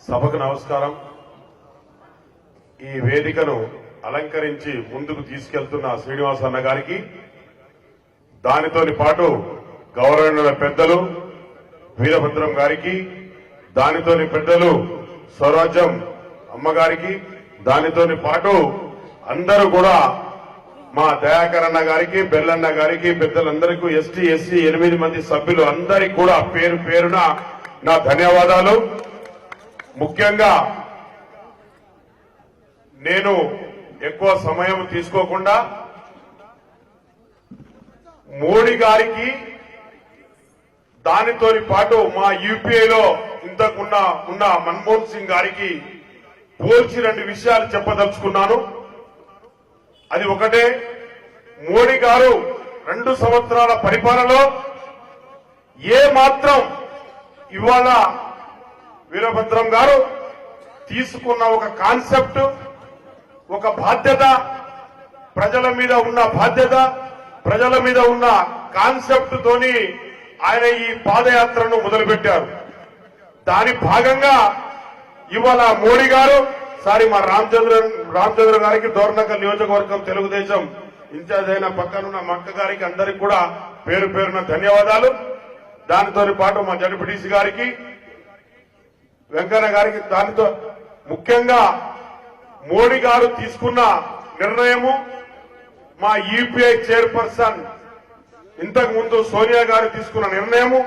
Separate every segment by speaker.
Speaker 1: సభకు నమస్కారం. ఈ వేదికను అలంకరించి ముందుకు తీసుకెళ్తున్న శ్రీనివాస్ అన్న గారికి, దానితోని పాటు గౌరవనీయుల పెద్దలు వీరభద్రం గారికి, దానితోని పెద్దలు స్వరాజ్యం అమ్మగారికి, దానితోని పాటు అందరూ కూడా మా దయాకర్ అన్న గారికి, బెల్లన్న గారికి, పెద్దలందరికీ, ఎస్టీ ఎస్సీ 8 మంది సభ్యులు అందరికీ కూడా పేరు పేరున నా ధన్యవాదాలు. ముఖ్యంగా నేను ఎక్కువ సమయం తీసుకోకుండా మోడీ గారికి, దానితో పాటు మా యూపీఐలో ఇంతకున్న మన్మోహన్ సింగ్ గారికి పోల్చి 2 విషయాలు చెప్పదలుచుకున్నాను. అది ఒకటే, మోడీ గారు 2 సంవత్సరాల పరిపాలనలో ఏ మాత్రం ఇవాళ వీరభద్రం గారు తీసుకున్న ఒక కాన్సెప్ట్, ఒక బాధ్యత, ప్రజల మీద ఉన్న బాధ్యత, ప్రజల మీద ఉన్న కాన్సెప్ట్ తోని ఆయన ఈ పాదయాత్రను మొదలుపెట్టారు. దాని భాగంగా ఇవాళ మోడీ గారు మా రామచంద్ర గారికి, దోర్నకల్ నియోజకవర్గం తెలుగుదేశం ఇన్ఛార్జ్ అయిన పక్కనున్న మక్క గారికి అందరికి కూడా పేరు పేరున ధన్యవాదాలు. దానితో పాటు మా జడ్పీటీసీ గారికి, వెంకన్న గారికి, దానితో ముఖ్యంగా మోడీ గారు తీసుకున్న నిర్ణయము, మా యూపీఐ చైర్పర్సన్ ఇంతకు ముందు సోనియా గారు తీసుకున్న నిర్ణయము,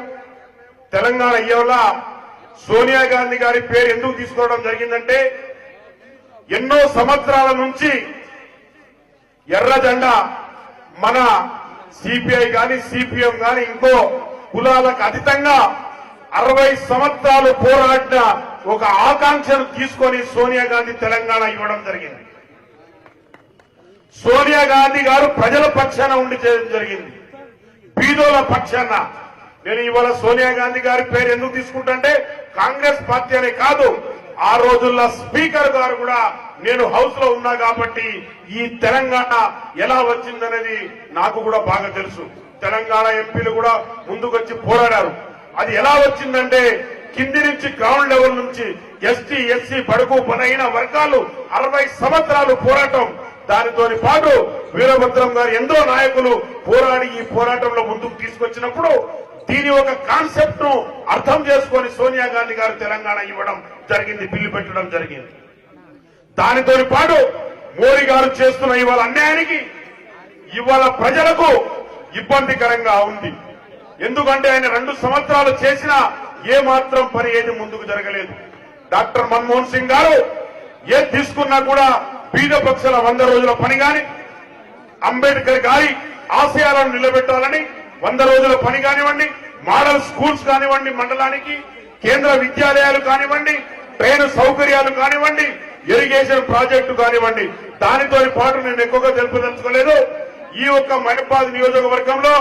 Speaker 1: తెలంగాణ ఇవాళ సోనియా గాంధీ గారి పేరు ఎందుకు తీసుకోవడం జరిగిందంటే, ఎన్నో సంవత్సరాల నుంచి ఎర్ర జెండా మన సిపిఐ గాని, సిపిఎం గాని, ఇంకో కులాలకు అతీతంగా 60 సంవత్సరాలు పోరాడిన ఒక ఆకాంక్షను తీసుకొని సోనియా గాంధీ తెలంగాణ ఇవ్వడం జరిగింది. సోనియా గాంధీ గారు ప్రజల పక్షాన ఉండి చేయడం జరిగింది, బీదోల పక్షాన. నేను ఇవాళ సోనియా గాంధీ గారి పేరు ఎందుకు తీసుకుంటే, కాంగ్రెస్ పార్టీ అనే కాదు, ఆ రోజుల్లో స్పీకర్ గారు కూడా నేను హౌస్ లో ఉన్నా కాబట్టి ఈ తెలంగాణ ఎలా వచ్చిందనేది నాకు కూడా బాగా తెలుసు. తెలంగాణ ఎంపీలు కూడా ముందుకొచ్చి పోరాడారు. అది ఎలా వచ్చిందంటే, కింది నుంచి గ్రౌండ్ లెవెల్ నుంచి ఎస్టీ ఎస్సీ బడుగు బలహీన వర్గాలు 60 సంవత్సరాలు పోరాటం. దానితో పాటు వీరభద్రం గారు ఎందరో నాయకులు పోరాడి ఈ పోరాటంలో ముందుకు తీసుకొచ్చినప్పుడు దీని ఒక కాన్సెప్ట్ ను అర్థం చేసుకొని సోనియా గాంధీ గారు తెలంగాణ ఇవ్వడం జరిగింది, బిల్లు పెట్టడం జరిగింది. దానితో పాటు మోడీ గారు చేస్తున్న ఇవాళ అన్యాయానికి ఇవాళ ప్రజలకు ఇబ్బందికరంగా ఉంది. ఎందుకంటే ఆయన 2 సంవత్సరాలు చేసినా ఏ మాత్రం పని ఏది ముందుకు జరగలేదు. డాక్టర్ మన్మోహన్ సింగ్ గారు ఏది తీసుకున్నా కూడా బీద పక్షుల 100 రోజుల పని గాని, అంబేద్కర్ గారి ఆశయాలను నిలబెట్టాలని 100 రోజుల పని కానివ్వండి, మోడల్ స్కూల్స్ కానివ్వండి, మండలానికి కేంద్ర విద్యాలయాలు కానివ్వండి, ట్రైన్ సౌకర్యాలు కానివ్వండి, ఇరిగేషన్ ప్రాజెక్టు కానివ్వండి, దానితో పాటు నేను ఎక్కువగా తెలుపదలుచుకోలేదు. ఈ ఒక్క మహబాద్ నియోజకవర్గంలో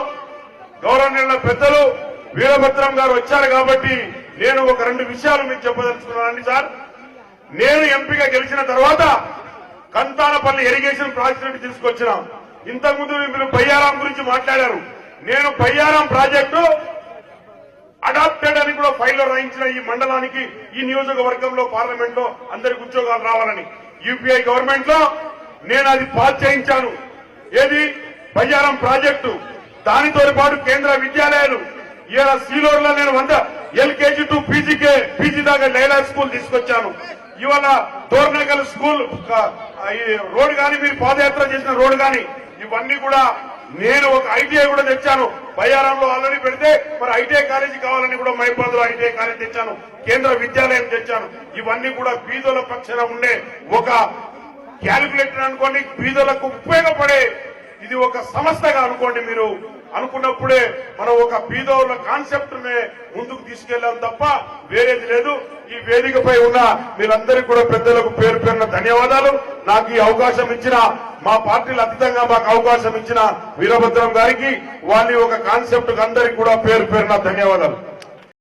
Speaker 1: గౌరవనీయుల పెద్దలు వీరభద్రం గారు వచ్చారు కాబట్టి నేను ఒక 2 విషయాలు మీకు చెప్పదలుచుకున్నానండి. సార్, నేను ఎంపీగా గెలిచిన తర్వాత కంతానపల్లి ఇరిగేషన్ ప్రాజెక్టు తీసుకొచ్చినాం. ఇంతకుముందు మీరు బయ్యారాం గురించి మాట్లాడారు. నేను బయ్యారాం ప్రాజెక్టు అడాప్టెడ్ అని కూడా ఫైల్లో రాయించిన ఈ మండలానికి, ఈ నియోజకవర్గంలో పార్లమెంట్ లో అందరికి ఉద్యోగాలు రావాలని యూపీఐ గవర్నమెంట్ లో నేను అది పాస్ చేయించాను. ఏది బయ్యారం ప్రాజెక్టు. దానితో పాటు కేంద్ర విద్యాలయాలు ఇలా సీలోర్లో నేను 100 LKG టు పీజీ దాకా లైలా స్కూల్ తీసుకొచ్చాను. ఇవాళ దోర్నకల్ స్కూల్ రోడ్ కానీ, మీరు పాదయాత్ర చేసిన రోడ్ కానీ, ఇవన్నీ కూడా నేను ఒక ఐటీఐ కూడా తెచ్చాను. బయ్యారంలో ఆల్రెడీ పెడితే మరి ఐటీఐ కాలేజీ కావాలని కూడా మహబాద్ లో ఐటీఐ కాలేజీ తెచ్చాను, కేంద్ర విద్యాలయం తెచ్చాను. ఇవన్నీ కూడా బీదోల పక్షాన ఉండే ఒక క్యాలిక్యులేటర్ అనుకోండి, బీదోలకు ఉపయోగపడే ఇది ఒక సంస్థగా అనుకోండి. మీరు అనుకున్నప్పుడే మనం ఒక బీదోల కాన్సెప్ట్ ముందుకు తీసుకెళ్లాం తప్ప వేరేది లేదు. ఈ వేదికపై ఉన్న మీరందరికీ కూడా పెద్దలకు పేరు పేరున ధన్యవాదాలు. నాకు ఈ అవకాశం ఇచ్చిన, మా పార్టీలు అతీతంగా మాకు అవకాశం ఇచ్చిన వీరభద్రం గారికి, వాళ్ళ ఒక కాన్సెప్ట్ అందరికీ కూడా పేరు పేరున ధన్యవాదాలు.